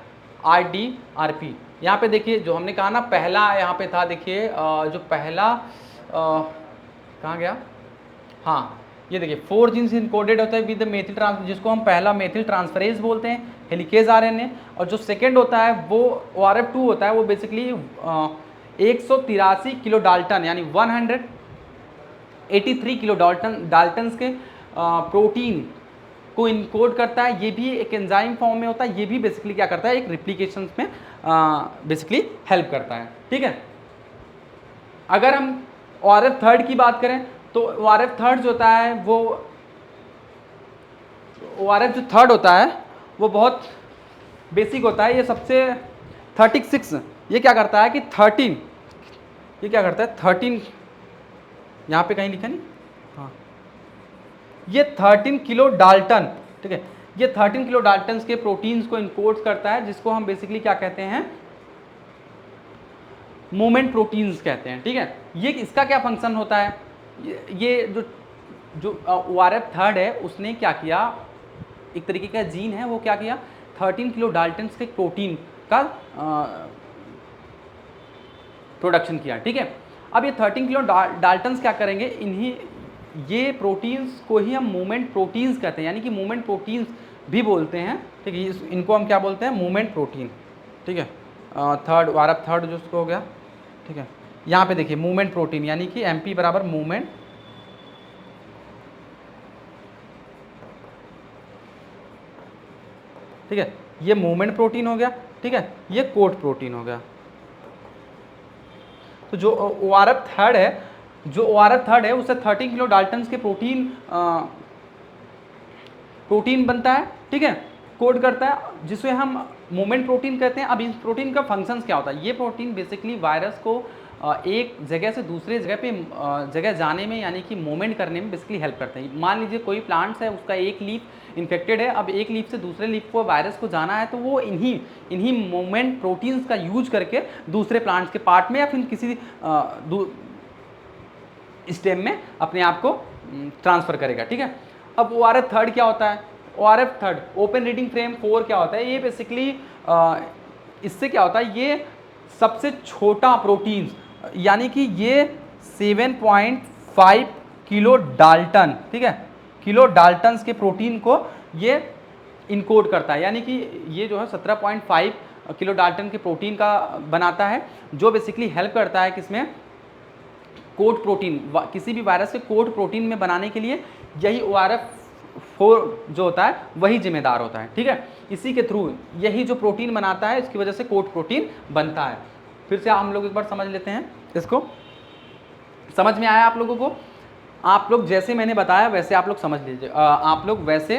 RDRP। यहाँ पे देखिए जो हमने कहा ना पहला यहाँ पे था, देखिए जो पहला कहाँ गया, हाँ ये देखिए 4 जीन्स इनकोडेड होता है विद मेथिल जिसको हम पहला मेथिल ट्रांसफरेज बोलते हैं, हेलिकेज RNA। और जो सेकेंड होता है वो ORF2 होता है, वो बेसिकली 183 किलो डाल्टन यानी 183 किलो डाल्टन्स के प्रोटीन को इनकोड करता है। ये भी एक एंजाइम फॉर्म में होता है, ये भी बेसिकली क्या करता है, एक रिप्लिकेशंस में बेसिकली हेल्प करता है, ठीक है। अगर हम ORF थर्ड की बात करें तो ORF थर्ड जो होता है वो ORF जो थर्ड होता है वो बहुत बेसिक होता है। ये सबसे 36 ये क्या करता है कि 13 ये क्या करता है 13 यहाँ पे कहीं लिखा नहीं, हाँ ये 13 किलो डाल्टन, ठीक है, ये 13 किलो डाल्टन के प्रोटीन्स को इनकोड करता है, जिसको हम बेसिकली क्या कहते हैं, मूवमेंट प्रोटीन्स कहते हैं, ठीक है। ये इसका क्या फंक्शन होता है, ये जो ORF थर्ड है उसने क्या किया, एक तरीके का जीन है, वो क्या किया 13 किलो डाल्टन्स के प्रोटीन का प्रोडक्शन किया, ठीक है। अब ये 13 किलो डाल्टन्स क्या करेंगे, ये प्रोटीन्स को ही हम मूवमेंट प्रोटीन्स कहते हैं, यानी कि मूवमेंट प्रोटीन्स भी बोलते हैं, ठीक है। इनको हम क्या बोलते हैं, मूवमेंट प्रोटीन, ठीक है। थर्ड ORF थर्ड जो उसको हो गया, ठीक है। यहाँ पे देखिए मूवमेंट प्रोटीन यानी कि MP बराबर मूवमेंट, ठीक है, ये मूवमेंट प्रोटीन हो गया, ठीक है, ये कोट प्रोटीन हो गया। तो जो ORF थर्ड है उससे 13 किलो डाल्टन्स के प्रोटीन बनता है, ठीक है, कोड करता है, जिसे हम मूवमेंट प्रोटीन कहते हैं। अब इस प्रोटीन का फंक्शंस क्या होता है, ये प्रोटीन बेसिकली वायरस को एक जगह से दूसरे जगह जाने में यानी कि मूवमेंट करने में बेसिकली हेल्प करते हैं। मान लीजिए कोई प्लांट्स है, उसका एक लीफ इन्फेक्टेड है, अब एक लीफ से दूसरे लीफ को वायरस को जाना है, तो वो इन्हीं मूवमेंट प्रोटीन्स का यूज करके दूसरे प्लांट्स के पार्ट में या फिर किसी स्टेम में अपने आप को ट्रांसफ़र करेगा, ठीक है। अब ORF थर्ड क्या होता है, ORF third open reading frame 4 क्या होता है, ये बेसिकली इससे क्या होता है, ये सबसे छोटा प्रोटीन यानी कि ये 7.5 किलो डाल्टन, ठीक है, किलो डाल्टन्स के प्रोटीन को ये इनकोड करता है, यानी कि ये जो है 17.5 किलो डाल्टन के प्रोटीन का बनाता है, जो बेसिकली हेल्प करता है किसमें, कोट प्रोटीन, किसी भी वायरस के कोट प्रोटीन में बनाने के लिए यही ORF4 जो होता है वही जिम्मेदार होता है, ठीक है। इसी के थ्रू यही जो प्रोटीन बनाता है, इसकी वजह से कोट प्रोटीन बनता है। फिर से हम लोग एक बार समझ लेते हैं इसको। समझ में आया आप लोगों को? आप लोग जैसे मैंने बताया वैसे आप लोग समझ लीजिए, आप लोग वैसे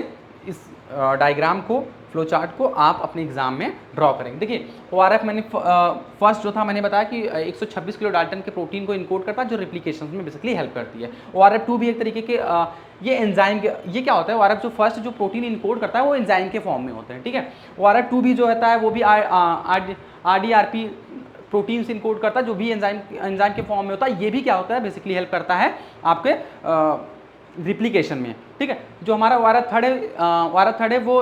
इस डायग्राम को, फ्लो चार्ट को आप अपने एग्जाम में ड्रॉ करेंगे। देखिए ORF मैंने फर्स्ट जो था मैंने बताया कि 126 किलो डाल्टन के प्रोटीन को इनकोड करता है जो रिप्लिकेशन में बेसिकली हेल्प करती है। ORF2 भी एक तरीके के ये एंजाइम के, ये क्या होता है, ORF जो फर्स्ट जो प्रोटीन इनकोड करता है वो एंजाइम के फॉर्म में होते हैं, ठीक है। ORF2 भी जो होता है वो भी RDRP प्रोटीन से इनकोड करता है जो भी एंजाइम के फॉर्म में होता है। ये भी क्या होता है, बेसिकली हेल्प करता है आपके रिप्लिकेशन में, ठीक है। जो हमारा ORF थर्ड है वो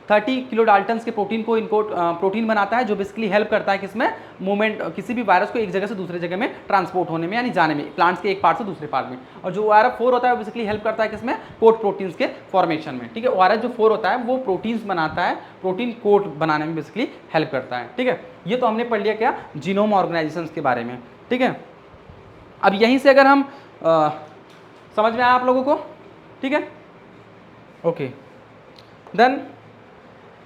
30 किलो डाल्टन्स के प्रोटीन को इनकोड प्रोटीन बनाता है जो बेसिकली हेल्प करता है किसमें, मूवमेंट, किसी भी वायरस को एक जगह से दूसरे जगह में ट्रांसपोर्ट होने में यानी जाने में, प्लांट्स के एक पार्ट से दूसरे पार्ट में। और जो ORF4 होता है वो बेसिकली हेल्प करता है किसमें, कोट प्रोटीन्स के फॉर्मेशन में, ठीक है। ORF जो 4 होता है वो प्रोटीन्स बनाता है, प्रोटीन कोट बनाने में बेसिकली हेल्प करता है, ठीक है। ये तो हमने पढ़ लिया क्या, जीनोम ऑर्गेनाइजेशंस के बारे में, ठीक है। अब यहीं से अगर हम समझ में आया आप लोगों को, ठीक है, ओके। देन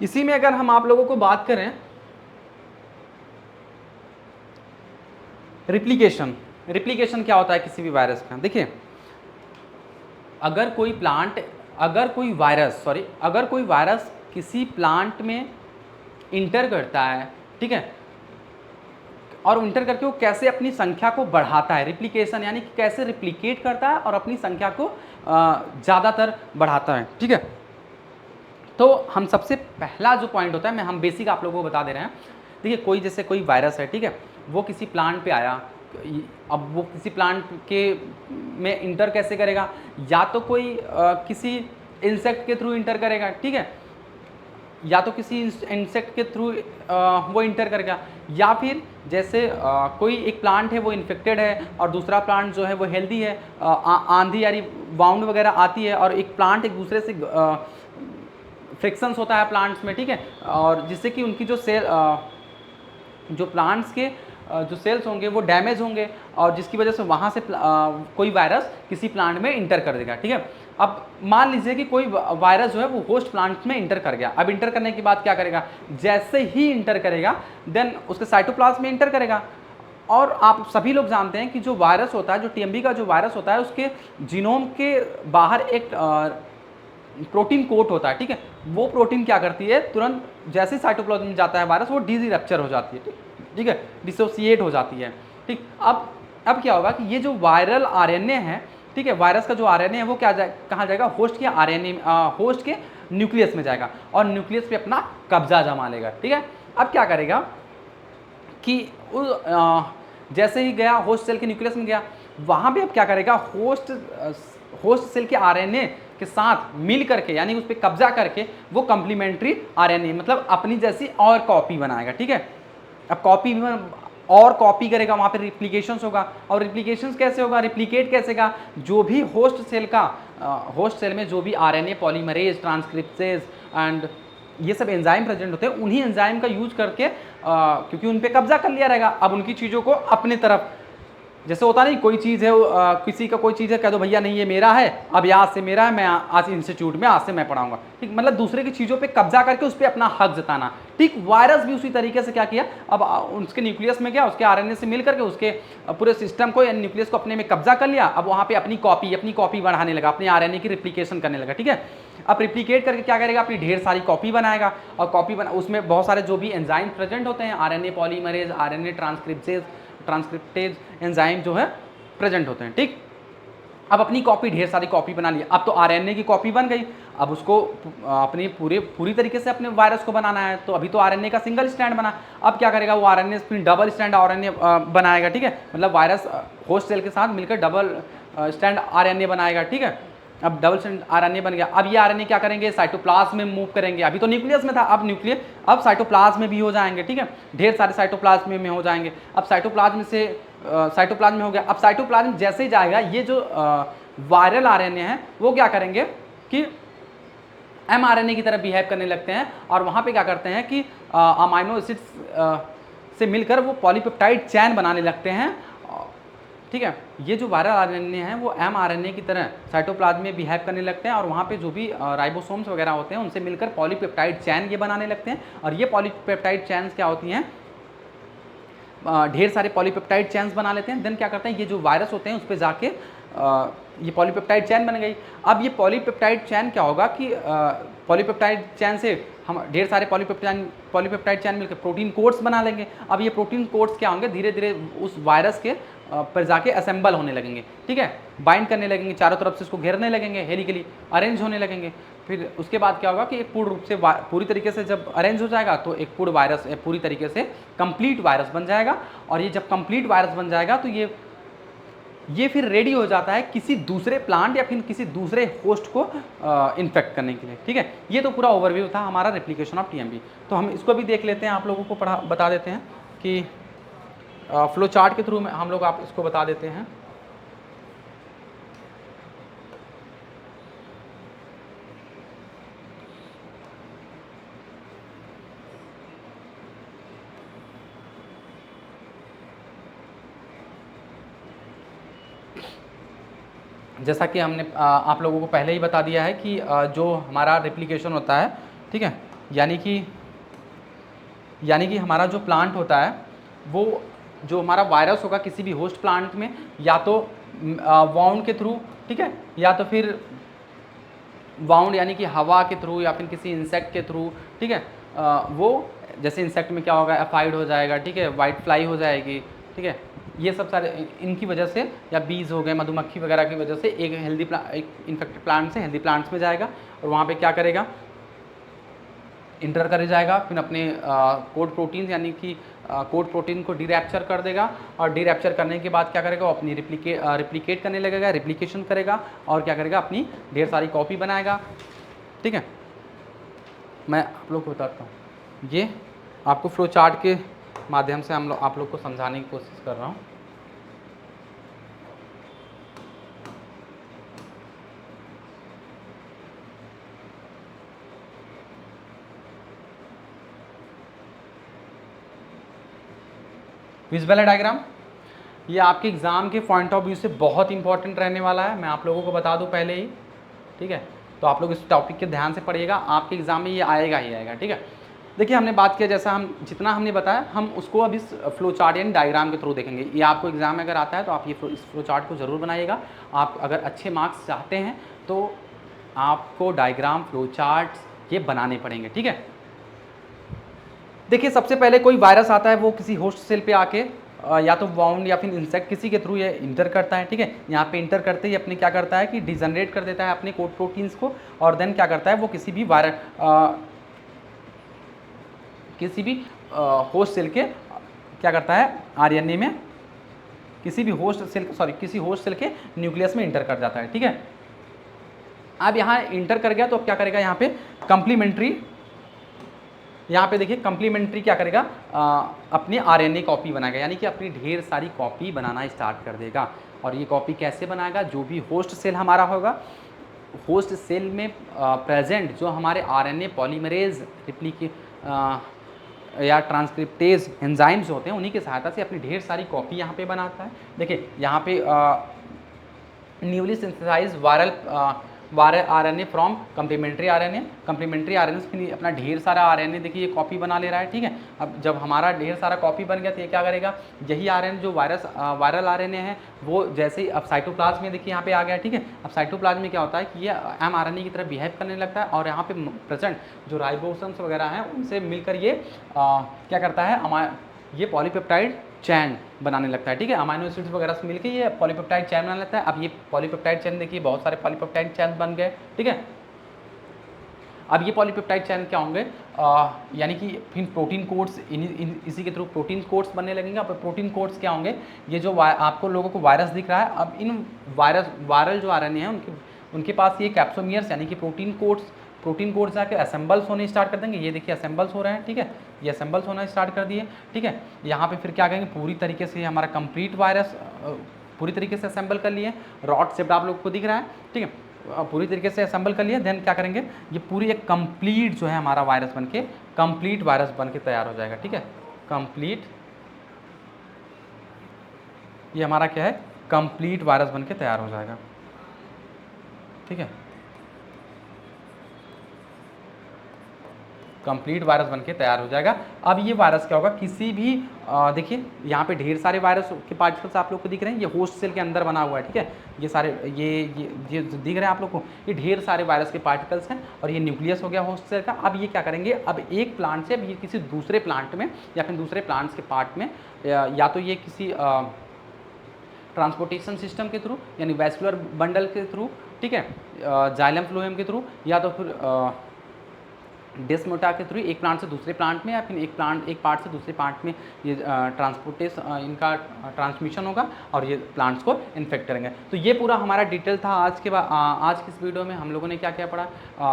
इसी में अगर हम आप लोगों को बात करें रिप्लिकेशन क्या होता है किसी भी वायरस का। देखिए अगर कोई वायरस किसी प्लांट में इंटर करता है, ठीक है, और इंटर करके वो कैसे अपनी संख्या को बढ़ाता है, रिप्लिकेशन यानी कि कैसे रिप्लिकेट करता है और अपनी संख्या को ज़्यादातर बढ़ाता है, ठीक है। तो हम सबसे पहला जो पॉइंट होता है, हम बेसिक आप लोगों को बता दे रहे हैं। देखिए जैसे कोई वायरस है, ठीक है, वो किसी प्लांट पे आया, अब वो किसी प्लांट के में इंटर कैसे करेगा, या तो कोई किसी इंसेक्ट के थ्रू इंटर करेगा, ठीक है, या तो किसी इंसेक्ट के थ्रू वो इंटर करेगा, या फिर जैसे कोई एक प्लांट है वो इन्फेक्टेड है और दूसरा प्लांट जो है वो हेल्दी है, आंधी यानी बाउंड वगैरह आती है और एक प्लांट एक दूसरे से फ्रिक्शंस होता है प्लांट्स में, ठीक है, और जिससे कि उनकी जो प्लांट्स के जो सेल्स होंगे वो डैमेज होंगे और जिसकी वजह से वहाँ से कोई वायरस किसी प्लांट में इंटर कर देगा, ठीक है। अब मान लीजिए कि कोई वायरस जो है वो होस्ट प्लांट में इंटर कर गया। अब इंटर करने के बाद क्या करेगा, जैसे ही इंटर करेगा देन उसके साइटोप्लाज्म में इंटर करेगा। और आप सभी लोग जानते हैं कि जो वायरस होता है, जो TMB का जो वायरस होता है, उसके जीनोम के बाहर एक प्रोटीन कोट होता है, ठीक है। वो प्रोटीन क्या करती है, तुरंत जैसे साइटोप्लाज्म में जाता है वायरस वो डीरप्चर हो जाती है, ठीक है, डिसोसिएट हो जाती है, ठीक। अब क्या होगा कि ये जो वायरल RNA है, ठीक है, वायरस का जो RNA है वो कहाँ जाएगा, होस्ट के RNA होस्ट के न्यूक्लियस में जाएगा और न्यूक्लियस पे अपना कब्जा जमा लेगा, ठीक है। अब क्या करेगा कि जैसे ही गया होस्ट सेल के न्यूक्लियस में गया, वहाँ भी अब क्या करेगा, होस्ट सेल के RNA के साथ मिल करके यानी उस पर कब्जा करके वो कम्प्लीमेंट्री RNA मतलब अपनी जैसी और कॉपी बनाएगा, ठीक है। अब और कॉपी करेगा, वहाँ पे रिप्लिकेशंस होगा। और रिप्लिकेशंस कैसे होगा, रिप्लिकेट कैसे का, जो भी होस्ट सेल में जो भी RNA पॉलीमरेज, ट्रांसक्रिप्टेज एंड ये सब एंजाइम प्रेजेंट होते हैं, उन्हीं एंजाइम का यूज करके क्योंकि उन पे कब्जा कर लिया रहेगा, अब उनकी चीज़ों को अपने तरफ, जैसे होता नहीं कोई चीज़ है किसी का कोई चीज़ है, कह दो भैया नहीं ये मेरा है, अब आज से मेरा है, मैं आज इंस्टीट्यूट में आज से मैं पढ़ाऊंगा, ठीक, मतलब दूसरे की चीज़ों पे कब्जा करके उस पर अपना हक जताना, ठीक। वायरस भी उसी तरीके से क्या किया, अब उसके न्यूक्लियस में गया, उसके RNA से मिल करके उसके पूरे सिस्टम को या न्यूक्लियस को अपने में कब्जा कर लिया। अब वहाँ पर अपनी कॉपी बढ़ाने लगा, अपने RNA की रिप्लिकेशन करने लगा, ठीक है। अब रिप्लिकेट करके क्या करेगा, अपनी ढेर सारी कॉपी बनाएगा और उसमें बहुत सारे जो भी एंजाइम प्रेजेंट होते हैं, RNA polymerase, RNA transcriptase enzyme जो है प्रेजेंट होते हैं, ठीक। अब अपनी कॉपी, ढेर सारी कॉपी बना ली। अब तो RNA की कॉपी बन गई, अब उसको अपनी पूरी तरीके से अपने वायरस को बनाना है, तो अभी तो RNA का सिंगल स्ट्रैंड बना। अब क्या करेगा, वो RNA फिर डबल स्ट्रैंड RNA बनाएगा, ठीक है, मतलब वायरस होस्ट सेल के साथ मिलकर डबल स्ट्रैंड RNA बनाएगा, ठीक है। अब डबल स्ट्रैंड RNA बन गया। अब ये RNA क्या करेंगे, साइटोप्लाज्म में मूव करेंगे। अभी तो न्यूक्लियस में था, अब साइटोप्लाज्म में भी हो जाएंगे, ठीक है, ढेर सारे साइटोप्लाज्म में हो जाएंगे। अब साइटोप्लाज्म में हो गया। अब साइटोप्लाज्म जैसे ही जाएगा, ये जो वायरल RNA है वो क्या करेंगे कि mRNA की तरह बिहेव करने लगते हैं और वहाँ पे क्या करते हैं कि अमाइनो एसिड्स से मिलकर वो पॉलीपेप्टाइड चैन बनाने लगते हैं, ठीक है। ये जो वायरल आरएनए हैं वो एमआरएनए की तरह साइटोप्लाज्म में बिहेव करने लगते हैं और वहाँ पे जो भी राइबोसोम्स वगैरह होते हैं उनसे मिलकर पॉलीपेप्टाइड चैन ये बनाने लगते हैं। और ये पॉलीपेप्टाइड चैन्स क्या होती हैं, ढेर सारे पॉलीपेप्टाइड चैन्स बना लेते हैं। देन क्या करते हैं, ये जो वायरस होते हैं उस पर जाके ये पॉलीपेप्टाइड चैन बन गई। अब ये पॉलीपेप्टाइड चैन क्या होगा कि पॉलीपेप्टाइड चैन से हम ढेर सारे पॉलीपेप्टाइड चैन मिलकर प्रोटीन कोड्स बना लेंगे। अब ये प्रोटीन कोड्स क्या होंगे, धीरे धीरे उस वायरस के पर जाके असेंबल होने लगेंगे, ठीक है, बाइंड करने लगेंगे, चारों तरफ से इसको घेरने लगेंगे, हेलिकली अरेंज होने लगेंगे। फिर उसके बाद क्या होगा कि एक पूर्ण रूप से पूरी तरीके से जब अरेंज हो जाएगा तो एक पूर्ण वायरस पूरी तरीके से कंप्लीट वायरस बन जाएगा। और ये जब कंप्लीट वायरस बन जाएगा तो ये फिर रेडी हो जाता है किसी दूसरे प्लांट या फिर किसी दूसरे होस्ट को इन्फेक्ट करने के लिए, ठीक है। ये तो पूरा ओवरव्यू था हमारा रेप्लिकेशन ऑफ टीएमबी। तो हम इसको भी देख लेते हैं, आप लोगों को बता देते हैं कि फ्लो चार्ट के थ्रू में हम लोग आप इसको बता देते हैं। जैसा कि हमने आप लोगों को पहले ही बता दिया है कि जो हमारा रेप्लिकेशन होता है, ठीक है, यानी कि हमारा जो प्लांट होता है वो जो हमारा वायरस होगा किसी भी होस्ट प्लांट में या तो वाउंड के थ्रू, ठीक है, या तो फिर वाउंड यानी कि हवा के थ्रू या फिर किसी इंसेक्ट के थ्रू, ठीक है, वो जैसे इंसेक्ट में क्या होगा, एफाइड हो जाएगा, ठीक है, वाइट फ्लाई हो जाएगी, ठीक है, ये सब सारे इनकी वजह से, या बीज हो गए, मधुमक्खी वगैरह की वजह से एक इन्फेक्टेड प्लांट से हेल्दी प्लांट्स में जाएगा और वहाँ पे क्या करेगा, इंटर कर जाएगा, फिर अपने कोड प्रोटीन यानी कि कोड प्रोटीन को डीरैप्चर कर देगा और डीरैप्चर करने के बाद क्या करेगा, वो अपनी रिप्लिकेट करने लगेगा, रिप्लिकेशन करेगा और क्या करेगा, अपनी ढेर सारी कॉपी बनाएगा, ठीक है। मैं आप लोग को बताता हूँ, ये आपको फ्लो चार्ट के माध्यम से आप लोग को समझाने की कोशिश कर रहा हूँ। विजुअल डायग्राम ये आपके एग्ज़ाम के पॉइंट ऑफ व्यू से बहुत इंपॉर्टेंट रहने वाला है, मैं आप लोगों को बता दूं पहले ही, ठीक है। तो आप लोग इस टॉपिक के ध्यान से पढ़िएगा, आपके एग्ज़ाम में ये आएगा ही आएगा, ठीक है। देखिए हमने बात किया, जैसा हम जितना हमने बताया हम उसको अब इस फ्लो चार्ट यानी डायग्राम के थ्रू देखेंगे। ये आपको एग्ज़ाम में अगर आता है तो आप इस फ्लो चार्ट को ज़रूर बनाइएगा। आप अगर अच्छे मार्क्स चाहते हैं तो आपको डायग्राम, फ्लो चार्ट ये बनाने पड़ेंगे, ठीक है। देखिए सबसे पहले कोई वायरस आता है, वो किसी होस्ट सेल पे आके या तो वाउंड या फिर इंसेक्ट किसी के थ्रू ये इंटर करता है, ठीक है। यहाँ पे इंटर करते ही अपने क्या करता है कि डिजनरेट कर देता है अपने कोड प्रोटीन्स को और देन क्या करता है, वो किसी भी होस्ट सेल के क्या करता है, आरएनए में किसी होस्ट सेल के न्यूक्लियस में इंटर कर जाता है, ठीक है। अब यहाँ इंटर कर गया तो अब क्या करेगा, यहाँ पे कंप्लीमेंट्री, यहाँ पे देखिए कंप्लीमेंट्री क्या करेगा, अपनी आरएनए कॉपी बनाएगा, यानी कि अपनी ढेर सारी कॉपी बनाना स्टार्ट कर देगा। और ये कॉपी कैसे बनाएगा, जो भी होस्ट सेल हमारा होगा, होस्ट सेल में प्रेजेंट जो हमारे आरएनए पॉलीमरेज या ट्रांसक्रिप्टेज एंजाइम्स होते हैं, उन्हीं की सहायता से अपनी ढेर सारी कॉपी यहाँ पे बनाता है। देखिए यहाँ पे newly synthesize viral RNA from complementary RNA फिर अपना ढेर सारा आरएनए देखिए ये कॉपी बना ले रहा है, ठीक है। अब जब हमारा ढेर सारा कॉपी बन गया तो ये क्या करेगा, यही आरएनए जो वायरल आरएनए है वो जैसे ही अब साइटोप्लाज्म में देखिए यहाँ पे आ गया, ठीक है। अब साइटोप्लाज्म में क्या होता है कि ये एमआरएनए की तरह बिहेव करने लगता है और यहाँ पे प्रेजेंट जो राइबोसोम्स वगैरह हैं उनसे मिलकर ये क्या करता है, ये पॉलीपेप्टाइड चैन बनाने लगता है, ठीक है। अमाइनो एसिड्स वगैरह से मिलकर ये पॉलीपेप्टाइड चैन बनाने लगता है। अब ये पॉलीपेप्टाइड चैन देखिए बहुत सारे पॉलीपेप्टाइड चैन बन गए, ठीक है। अब ये पॉलीपेप्टाइड चैन क्या होंगे, यानी कि फिर प्रोटीन कोड्स इसी के थ्रू प्रोटीन कोड्स बनने लगेंगे। अब प्रोटीन कोड्स क्या होंगे, ये जो आपको लोगों को वायरस दिख रहा है, अब इन वायरल जो आरएनए हैं उनके पास ये कैप्सोमियर्स यानी कि प्रोटीन कोड्स आके असेंबल्स होने स्टार्ट कर देंगे। ये देखिए असेंबल्स हो रहे हैं, ठीक है, ये असेंबल्स होना स्टार्ट कर दिए, ठीक है। यहाँ पे फिर क्या करेंगे, पूरी तरीके से हमारा कंप्लीट वायरस पूरी तरीके से असेंबल कर लिए, रॉड शेप आप लोग को दिख रहा है, ठीक है, पूरी तरीके से असेंबल कर लिए। देन क्या करेंगे, ये पूरी एक कंप्लीट जो है हमारा वायरस बनके कंप्लीट वायरस बनके तैयार हो जाएगा, ठीक है। कंप्लीट ये हमारा क्या है, कंप्लीट वायरस बन के तैयार हो जाएगा। ठीक है, कंप्लीट वायरस बन के तैयार हो जाएगा। अब ये वायरस क्या होगा, किसी भी देखिए यहाँ पे ढेर सारे वायरस के पार्टिकल्स आप लोग को दिख रहे हैं, ये होस्ट सेल के अंदर बना हुआ है। ठीक है, ये सारे ये जो दिख रहे हैं आप लोग को, ये ढेर सारे वायरस के पार्टिकल्स हैं और ये न्यूक्लियस हो गया होस्ट सेल का। अब ये क्या करेंगे, अब एक प्लांट से अब ये किसी दूसरे प्लांट में या फिर दूसरे प्लांट्स के पार्ट में, या तो ये किसी ट्रांसपोर्टेशन सिस्टम के थ्रू यानी वैस्कुलर बंडल के थ्रू, ठीक है, जाइलम फ्लोएम के थ्रू, या तो फिर डेस्मोटा के थ्रू एक प्लांट से दूसरे प्लांट में, या फिर एक पार्ट से दूसरे पार्ट में ये ट्रांसपोर्टेशन इनका ट्रांसमिशन होगा और ये प्लांट्स को इन्फेक्ट करेंगे। तो ये पूरा हमारा डिटेल था आज के आज की इस वीडियो में हम लोगों ने क्या क्या पढ़ा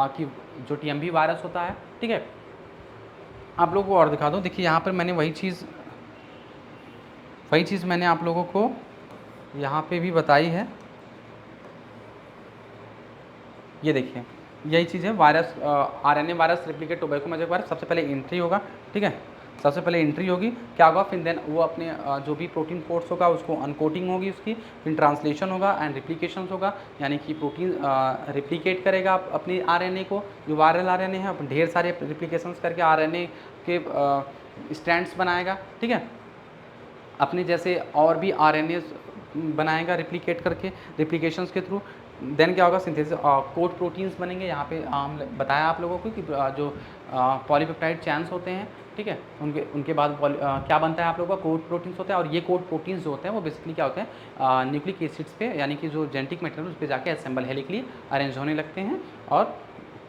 कि जो TMB वायरस होता है। ठीक है, आप लोगों को और दिखा दूँ, देखिए यहाँ पर मैंने वही चीज़ मैंने आप लोगों को यहाँ पे भी बताई है। ये देखिए यही चीज़ है, virus RNA virus replicate tobacco mosaic virus. सबसे पहले एंट्री होगा, ठीक है, सबसे पहले एंट्री होगी, क्या होगा, फिर देन वो अपने जो भी प्रोटीन कोड्स होगा उसको अनकोटिंग होगी उसकी, फिर ट्रांसलेशन होगा एंड रिप्लिकेशन होगा, यानी कि प्रोटीन रिप्लिकेट करेगा अपनी RNA को, जो वायरल RNA है ढेर सारे रिप्लिकेशंस करके RNA के स्ट्रैंड्स बनाएगा। ठीक है, अपने जैसे और भी RNA बनाएगा रिप्लिकेट करके रिप्लिकेशंस के थ्रू। देन क्या होगा, सिंथेसिस कोड प्रोटीन्स बनेंगे। यहाँ पे बताया आप लोगों को कि जो पॉलीपेप्टाइड चैन्स होते हैं, ठीक है, उनके बाद क्या बनता है आप लोगों का, कोड प्रोटीन्स होता है। और ये कोड प्रोटीन्स जो होते हैं वो बेसिकली क्या होते हैं, न्यूक्लिक एसिड्स पे यानी कि जो जेनेटिक मटेरियल उस पर जाके असेंबल हेलिकली अरेंज होने लगते हैं और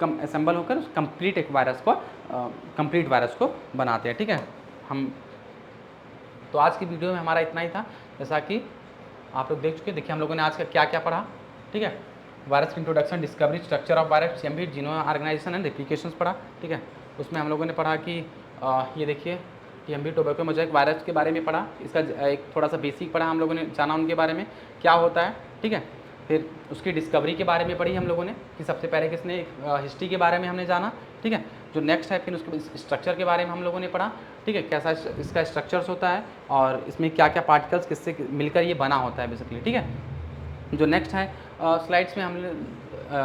असेंबल होकर कंप्लीट एक वायरस को कंप्लीट वायरस को बनाते हैं। ठीक है, हम तो आज की वीडियो में हमारा इतना ही था, जैसा कि आप लोग देख चुके। देखिए हम लोगों ने आज का क्या क्या पढ़ा। ठीक है, वायरस की introduction, discovery, structure of virus, TMB, genome organisation and replications पढ़ा। ठीक है, उसमें हम लोगों ने पढ़ा कि ये देखिए TMB टोबैको मोज़ेक वायरस के बारे में पढ़ा, इसका एक थोड़ा सा बेसिक पढ़ा हम लोगों ने, जाना उनके बारे में क्या होता है। ठीक है, फिर उसकी डिस्कवरी के बारे में पढ़ी हम लोगों ने कि सबसे पहले किसने, हिस्ट्री के बारे में हमने जाना। ठीक है, जो नेक्स्ट है फिर उसके स्ट्रक्चर के बारे में हम लोगों ने पढ़ा। ठीक है, कैसा इसका स्ट्रक्चर्स होता है और इसमें क्या क्या पार्टिकल्स किससे मिलकर ये बना होता है बेसिकली। ठीक है, जो नेक्स्ट है स्लाइड्स में हमने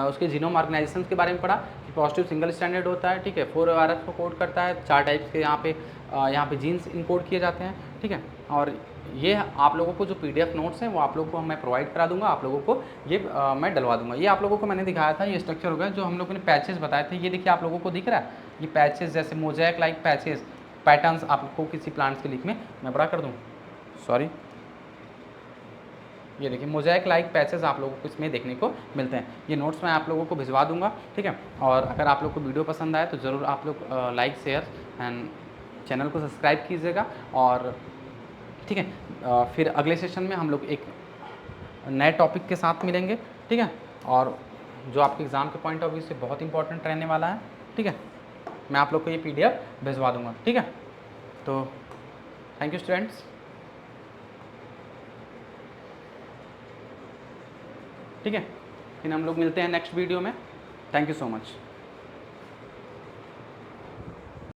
उसके जीनोम ऑर्गेनाइजेशन के बारे में पढ़ा कि पॉजिटिव सिंगल स्टैंडर्ड होता है। ठीक है, 4 वायरस को कोड करता है, 4 टाइप्स के यहाँ पे जीन्स इनकोड किए जाते हैं। ठीक है, और ये आप लोगों को जो PDF नोट्स हैं वो आप लोगों को मैं प्रोवाइड करा दूंगा, आप लोगों को ये मैं डलवा दूंगा। ये आप लोगों को मैंने दिखाया था, ये स्ट्रक्चर होगा जो हम लोगों ने पैचेस बताए थे। ये देखिए आप लोगों को दिख रहा है, ये पैचेस जैसे मोज़ेक लाइक पैचेस पैटर्न्स आपको किसी प्लांट्स के लिख में मैं बड़ा कर दूँ, सॉरी, ये देखिए मोज़ेक लाइक पैचेस आप लोगों को इसमें देखने को मिलते हैं। ये नोट्स मैं आप लोगों को भिजवा दूंगा। ठीक है, और अगर आप लोग को वीडियो पसंद आए तो ज़रूर आप लोग लाइक, शेयर एंड चैनल को सब्सक्राइब कीजिएगा। और ठीक है, फिर अगले सेशन में हम लोग एक नए टॉपिक के साथ मिलेंगे। ठीक है, और जो आपके एग्ज़ाम के पॉइंट ऑफ व्यू से बहुत इंपॉर्टेंट रहने वाला है। ठीक है, मैं आप लोग को ये PDF भिजवा दूंगा। ठीक है, तो थैंक यू स्टूडेंट्स। ठीक है, फिर हम लोग मिलते हैं नेक्स्ट वीडियो में। Thank you so much.